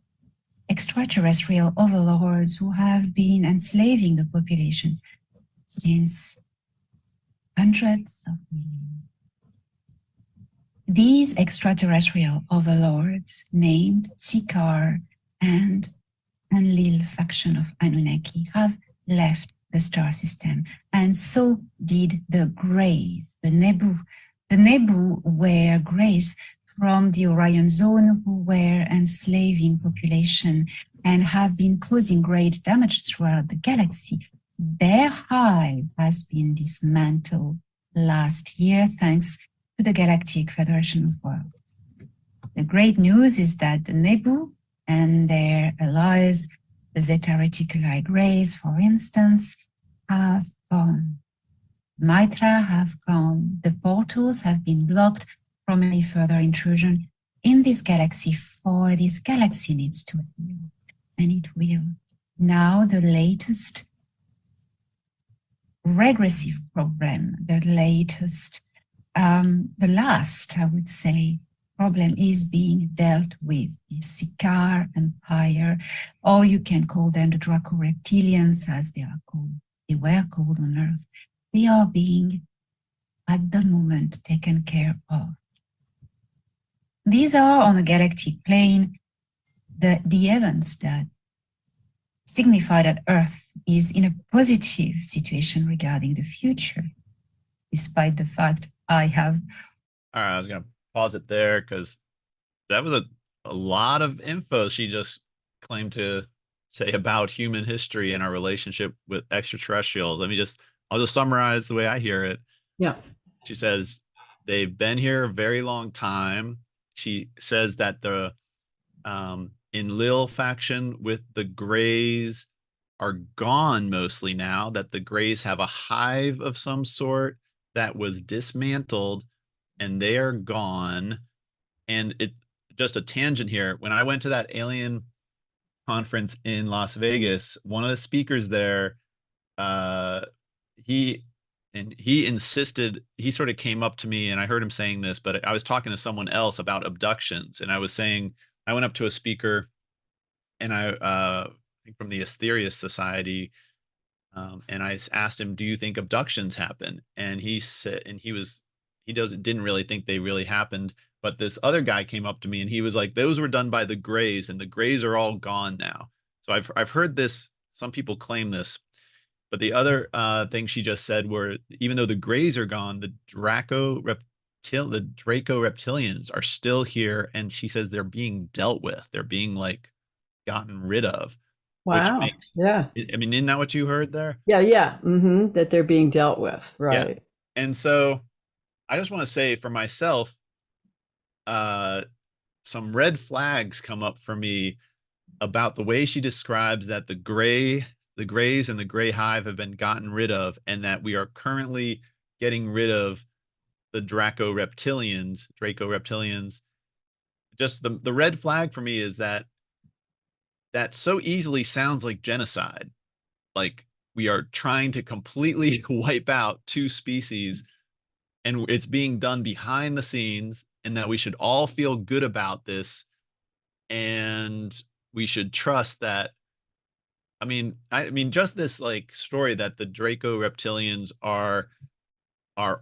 extraterrestrial overlords who have been enslaving the populations since hundreds of millions. These extraterrestrial overlords, named Sikaar and Enlil faction of Anunnaki, have left the star system, and so did the Greys, the Nebu. The Nebu were Greys from the Orion zone who were enslaving population and have been causing great damage throughout the galaxy. Their hive has been dismantled last year thanks to the Galactic Federation of Worlds. The great news is that the Nebu and their allies, the Zeta Reticuli Greys, for instance, have gone. Mitra have gone. The portals have been blocked from any further intrusion in this galaxy, for this galaxy needs to heal, and it will. Now the latest regressive problem, the last, I would say, problem is being dealt with. The Sikaar Empire, or you can call them the Draco Reptilians, as they are called. They were called on Earth. They are being, at the moment, taken care of. These are, on a galactic plane, the events that signify that Earth is in a positive situation regarding the future, despite the fact I have... All right, I was going to pause it there because that was a lot of info she just claimed to say about human history and our relationship with extraterrestrials. I'll just summarize the way I hear it. Yeah. She says they've been here a very long time. She says that the Enlil faction with the Greys are gone mostly now, that the Greys have a hive of some sort that was dismantled and they are gone. And it just a tangent here. When I went to that alien conference in Las Vegas, one of the speakers there, he insisted, he sort of came up to me and I heard him saying this, but I was talking to someone else about abductions. And I was saying, I went up to a speaker and I think from the Asterius Society, and I asked him, do you think abductions happen? And he said, and he didn't really think they really happened. But this other guy came up to me and he was like, those were done by the Greys and the Greys are all gone now. So I've heard this, some people claim this, but the other thing she just said were, even though the Greys are gone, the Draco the Draco reptilians are still here, and she says they're being dealt with. They're being like gotten rid of, which Wow. makes, Yeah. I mean, isn't that what you heard there? Yeah. That they're being dealt with. Yeah. Right. And so I just want to say for myself, some red flags come up for me about the way she describes that the grays and the gray hive have been gotten rid of, and that we are currently getting rid of the Draco reptilians. Just the red flag for me is that so easily sounds like genocide. Like we are trying to completely wipe out two species, and it's being done behind the scenes, and that we should all feel good about this, and we should trust that. I mean, just this like story that the Draco reptilians are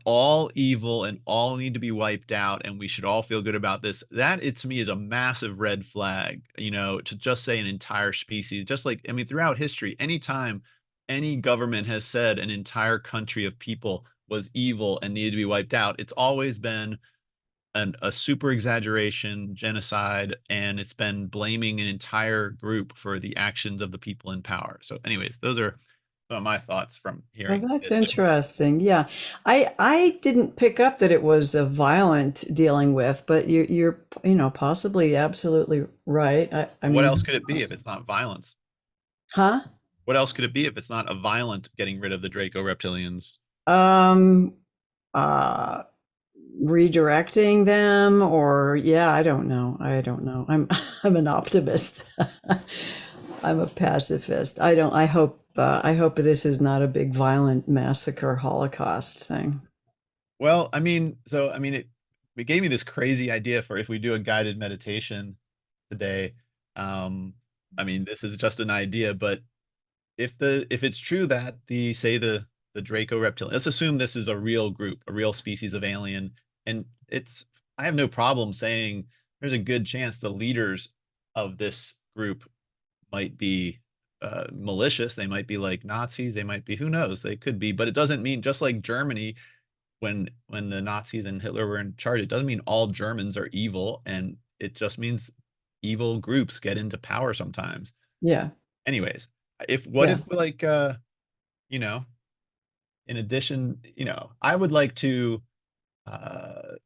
all evil and all need to be wiped out, and we should all feel good about this. That, it to me, is a massive red flag, you know, to just say an entire species. Just like, I mean, throughout history, anytime any government has said an entire country of people was evil and needed to be wiped out, it's always been a super exaggeration, genocide, and it's been blaming an entire group for the actions of the people in power. So anyways, those are some of my thoughts from hearing Well, that's this. interesting. Yeah. I didn't pick up that it was a violent dealing with, but you're possibly absolutely right. I What mean, else could it be if it's not violence? huh? What else could it be if it's not a violent getting rid of the Draco reptilians? Uh Redirecting them, or I don't know. I'm an optimist. I'm a pacifist. I hope this is not a big violent massacre Holocaust thing. Well, I mean, it gave me this crazy idea for if we do a guided meditation today. I mean, this is just an idea, but if it's true that the Draco reptilian, let's assume this is a real group, a real species of alien, and I have no problem saying there's a good chance the leaders of this group might be malicious. They might be like Nazis. They might be, who knows? They could be, but it doesn't mean, just like Germany, when the Nazis and Hitler were in charge, it doesn't mean all Germans are evil, and it just means evil groups get into power sometimes. Yeah. Anyways, if like you know, in addition, I would like to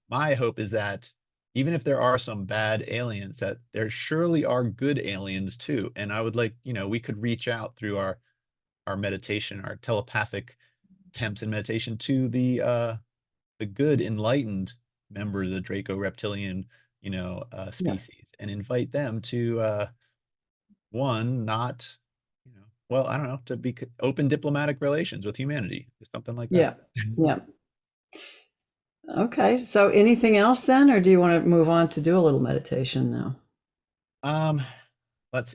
my hope is that even if there are some bad aliens, that there surely are good aliens too. And I would like, we could reach out through our meditation, our telepathic attempts in meditation, to the good enlightened members of the Draco reptilian, species, and invite them to one, not, well, I don't know, to be open diplomatic relations with humanity, or something like that. Yeah. Okay. So anything else then, or do you want to move on to do a little meditation now?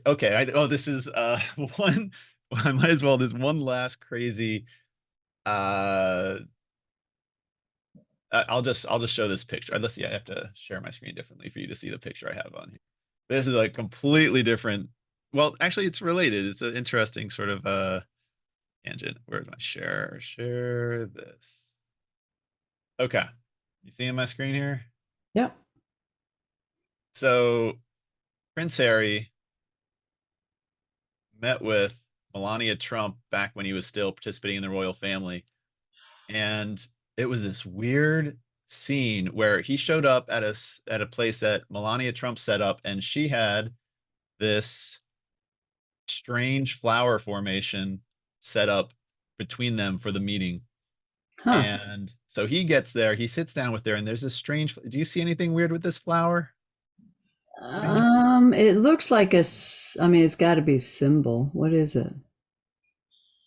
Okay. This is one. I might as well. There's one last crazy. I'll just show this picture. Let's see. I have to share my screen differently for you to see the picture I have on here. This is a completely different. Well, actually, it's related. It's an interesting sort of tangent. Where's my share? Share this. Okay. You seeing my screen here? Yeah. So Prince Harry met with Melania Trump back when he was still participating in the royal family. And it was this weird scene where he showed up at a place that Melania Trump set up, and she had this strange flower formation set up between them for the meeting. Huh. And so he gets there, he sits down with her, and there's this strange, do you see anything weird with this flower? It looks like it's got to be a symbol. What is it?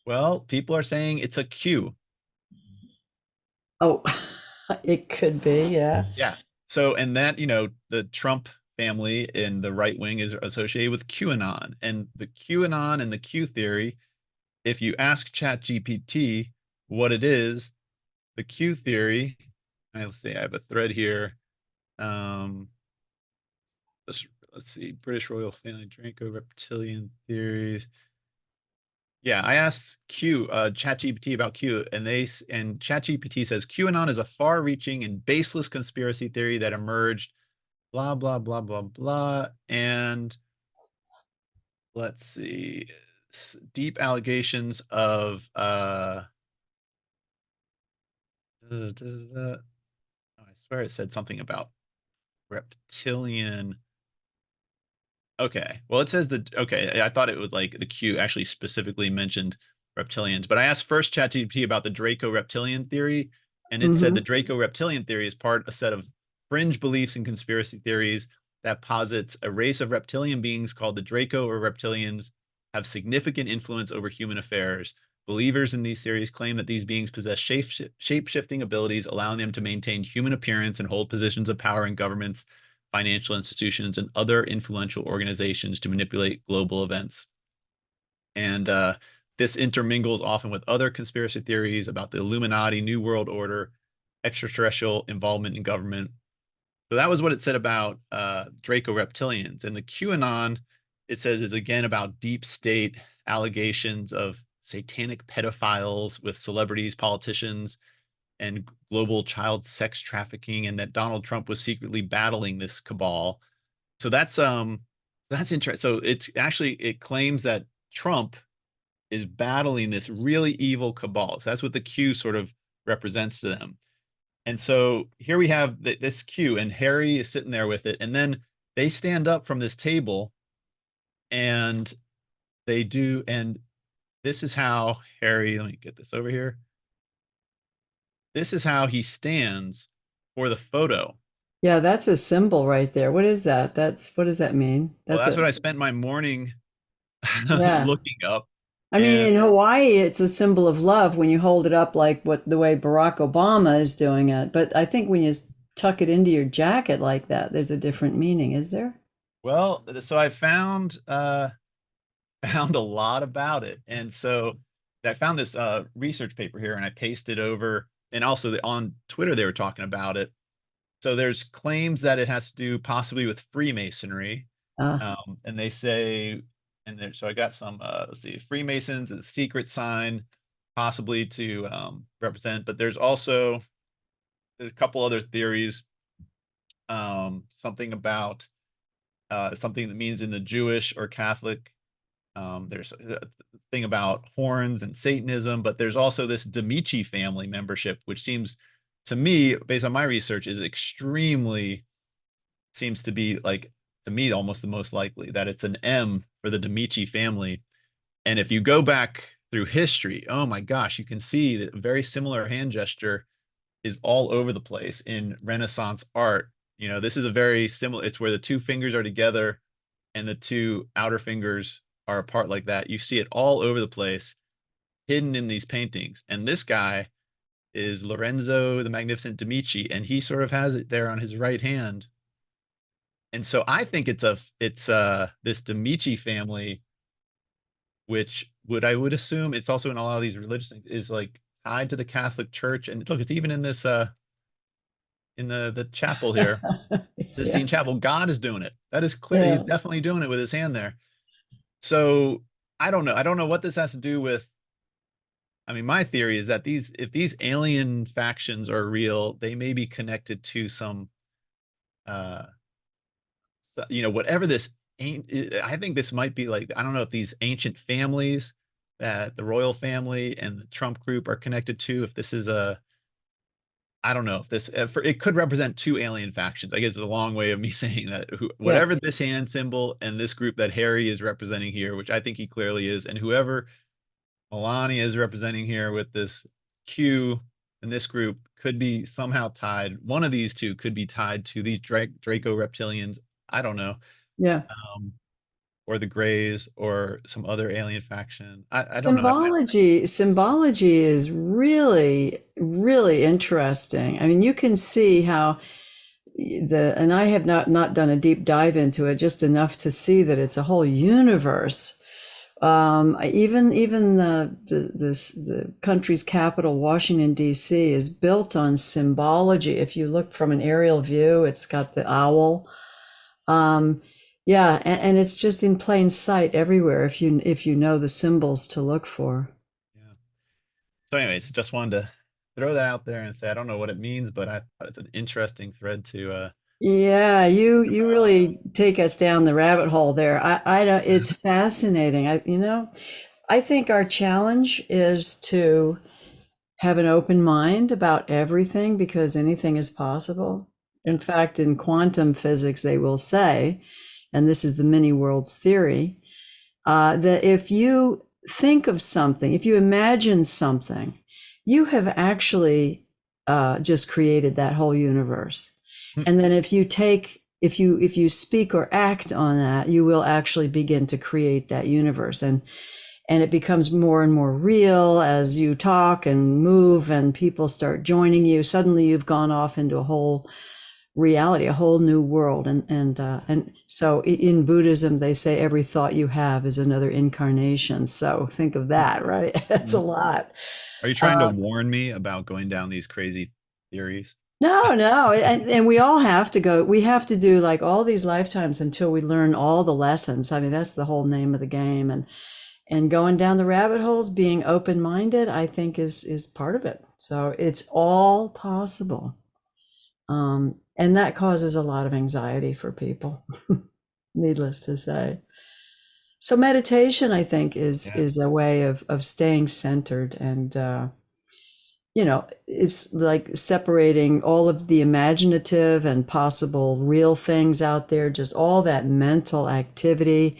Well, people are saying it's a Q. Oh, it could be, yeah. Yeah. So, and that, the Trump family in the right wing is associated with QAnon, and the QAnon and the Q theory. If you ask ChatGPT what it is, the Q theory, let's see, I have a thread here. Let's see, British royal family, Draco reptilian theories. Yeah, I asked ChatGPT about Q, and ChatGPT says QAnon is a far-reaching and baseless conspiracy theory that emerged, blah blah blah blah blah, and let's see, deep allegations of oh, I swear it said something about reptilian. Okay. Well, it says that. Okay. I thought it would like the Q actually specifically mentioned reptilians, but I asked first ChatGPT about the Draco reptilian theory, and it said the Draco reptilian theory is part a set of fringe beliefs and conspiracy theories that posits a race of reptilian beings called the Draco or reptilians have significant influence over human affairs. Believers in these theories claim that these beings possess shape-shifting abilities, allowing them to maintain human appearance and hold positions of power in governments, financial institutions, and other influential organizations to manipulate global events. And this intermingles often with other conspiracy theories about the Illuminati, New World Order, extraterrestrial involvement in government. So that was what it said about Draco reptilians. And the QAnon, it says, is again about deep state allegations of satanic pedophiles with celebrities, politicians, and global child sex trafficking, and that Donald Trump was secretly battling this cabal. So that's interesting. So it claims that Trump is battling this really evil cabal. So that's what the Q sort of represents to them. And so here we have this Q, and Harry is sitting there with it, and then they stand up from this table, and they do, and this is how Harry, let me get this over here. This is how he stands for the photo. Yeah, that's a symbol right there. What is that? What does that mean? That's what I spent my morning yeah. looking up. I mean, in Hawaii, it's a symbol of love when you hold it up like the way Barack Obama is doing it. But I think when you tuck it into your jacket like that, there's a different meaning, is there? Well, so I found a lot about it. And so I found this research paper here, and I pasted over, and also on Twitter, they were talking about it. So there's claims that it has to do possibly with Freemasonry. And they say, so I got some, let's see, Freemasons is a secret sign, possibly to represent, but there's also a couple other theories. Something about something that means in the Jewish or Catholic. There's a thing about horns and Satanism, but there's also this Demichi family membership, which seems to me, based on my research, seems to be like, to me, almost the most likely that it's an M for the Demichi family. And if you go back through history, oh my gosh, you can see that a very similar hand gesture is all over the place in Renaissance art. You know, this is a very similar, it's where the two fingers are together and the two outer fingers are apart like that. You see it all over the place, hidden in these paintings. And this guy is Lorenzo the Magnificent Demichi, and he sort of has it there on his right hand. And so I think it's this Demichi family, which I would assume it's also in a lot of these religious things, is like tied to the Catholic Church. And look, it's even in this in the chapel here, Sistine Chapel. God is doing it. That is clear. He's definitely doing it with his hand there. So I don't know. I don't know what this has to do with. I mean, my theory is that if these alien factions are real, they may be connected to some, whatever this ain't. I think this might be like, I don't know if these ancient families that the royal family and the Trump group are connected to, if this is I don't know if this, it could represent two alien factions. I guess it's a long way of me saying that whatever this hand symbol and this group that Harry is representing here, which I think he clearly is, and whoever Melania is representing here with this Q and this group could be somehow tied. One of these two could be tied to these Draco reptilians. I don't know. Yeah. Or the Greys or some other alien faction. I don't know. Symbology is really, really interesting. I mean, you can see how and I have not done a deep dive into it, just enough to see that it's a whole universe. Even the country's capital, Washington, D.C., is built on symbology. If you look from an aerial view, it's got the owl. Yeah, and it's just in plain sight everywhere if you know the symbols to look for. Yeah. So, anyways, just wanted to throw that out there and say I don't know what it means, but I thought it's an interesting thread to Yeah, you really take us down the rabbit hole there. I don't, it's fascinating. I think our challenge is to have an open mind about everything because anything is possible. In fact, in quantum physics, they will say, and this is the many worlds theory, that if you think of something, if you imagine something, you have actually just created that whole universe. And then if you speak or act on that, you will actually begin to create that universe. And it becomes more and more real as you talk and move and people start joining you. Suddenly you've gone off into a whole reality, a whole new world. And so in Buddhism, they say every thought you have is another incarnation. So think of that, right? That's a lot. Are you trying to warn me about going down these crazy theories? No, and we all have to go. We have to do like all these lifetimes until we learn all the lessons. I mean, that's the whole name of the game. And going down the rabbit holes, being open-minded, I think is part of it. So it's all possible. And that causes a lot of anxiety for people, needless to say. So meditation, I think, is a way of staying centered and it's like separating all of the imaginative and possible real things out there, just all that mental activity,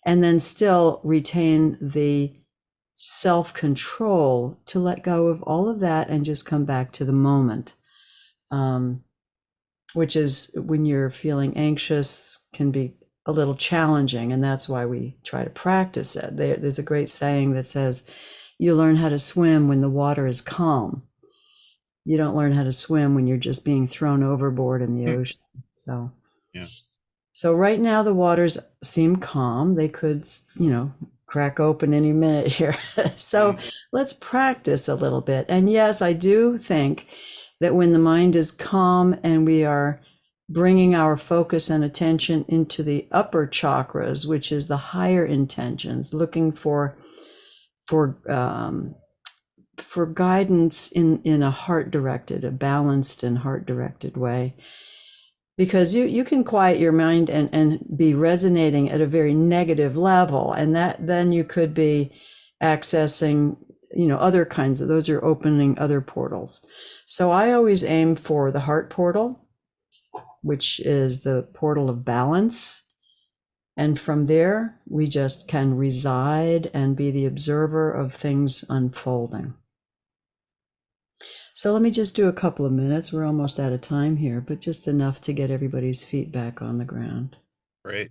and then still retain the self-control to let go of all of that and just come back to the moment, which is when you're feeling anxious can be a little challenging, and that's why we try to practice it. There's a great saying that says, you learn how to swim when the water is calm. You don't learn how to swim when you're just being thrown overboard in the ocean. So, So right now the waters seem calm. They could, crack open any minute here. So let's practice a little bit. And yes, I do think that when the mind is calm and we are bringing our focus and attention into the upper chakras, which is the higher intentions, looking for guidance in a heart-directed, a balanced and heart-directed way. Because you can quiet your mind and be resonating at a very negative level, and that then you could be accessing, other kinds of, those are opening other portals. So I always aim for the heart portal, which is the portal of balance. And from there, we just can reside and be the observer of things unfolding. So let me just do a couple of minutes. We're almost out of time here, but just enough to get everybody's feet back on the ground. Great.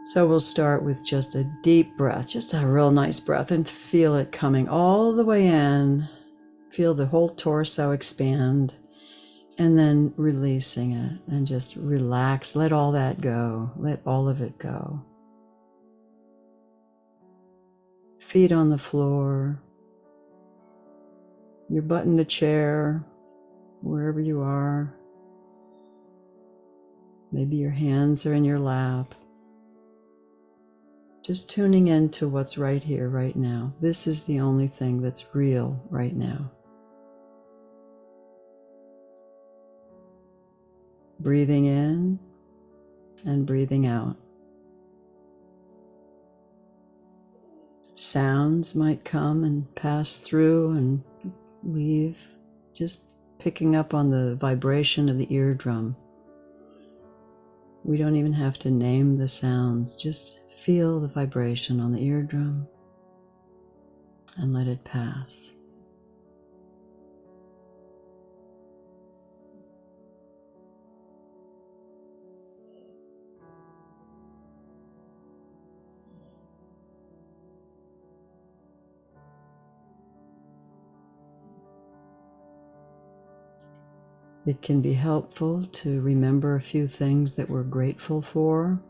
So we'll start with just a deep breath, just a real nice breath, and feel it coming all the way in. Feel the whole torso expand, and then releasing it and just relax. Let all that go. Let all of it go. Feet on the floor, your butt in the chair, wherever you are. Maybe your hands are in your lap. Just tuning into what's right here, right now. This is the only thing that's real right now. Breathing in and breathing out. Sounds might come and pass through and leave, just picking up on the vibration of the eardrum. We don't even have to name the sounds, just feel the vibration on the eardrum and let it pass. It can be helpful to remember a few things that we're grateful for,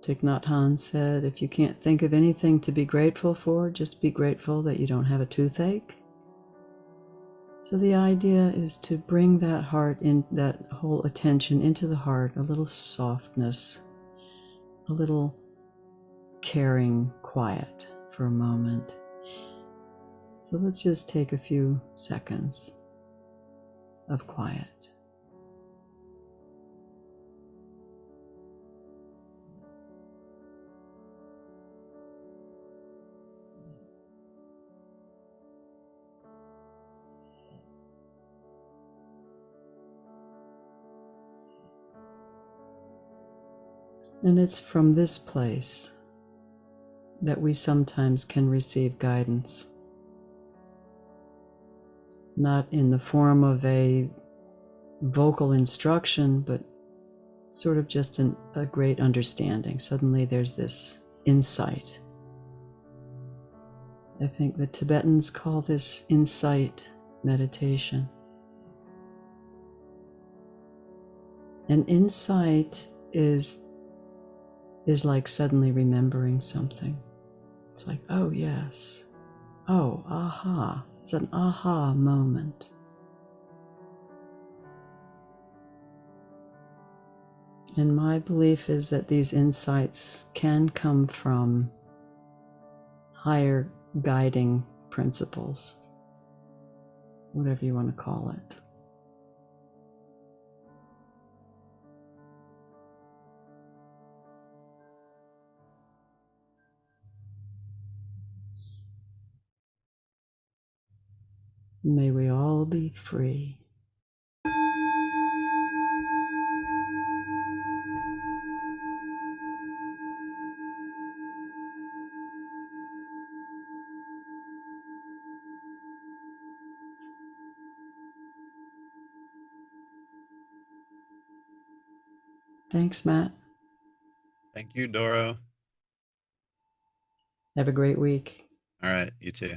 Thich Nhat Hanh said, if you can't think of anything to be grateful for, just be grateful that you don't have a toothache. So the idea is to bring that heart in, that whole attention into the heart, a little softness, a little caring quiet for a moment. So let's just take a few seconds of quiet. And it's from this place that we sometimes can receive guidance. Not in the form of a vocal instruction, but sort of just a great understanding. Suddenly there's this insight. I think the Tibetans call this insight meditation. And insight is like suddenly remembering something. It's like, oh yes, oh, aha. It's an aha moment. And my belief is that these insights can come from higher guiding principles, whatever you want to call it. May we all be free. Thanks, Matt. Thank you, Doro. Have a great week. All right, you too.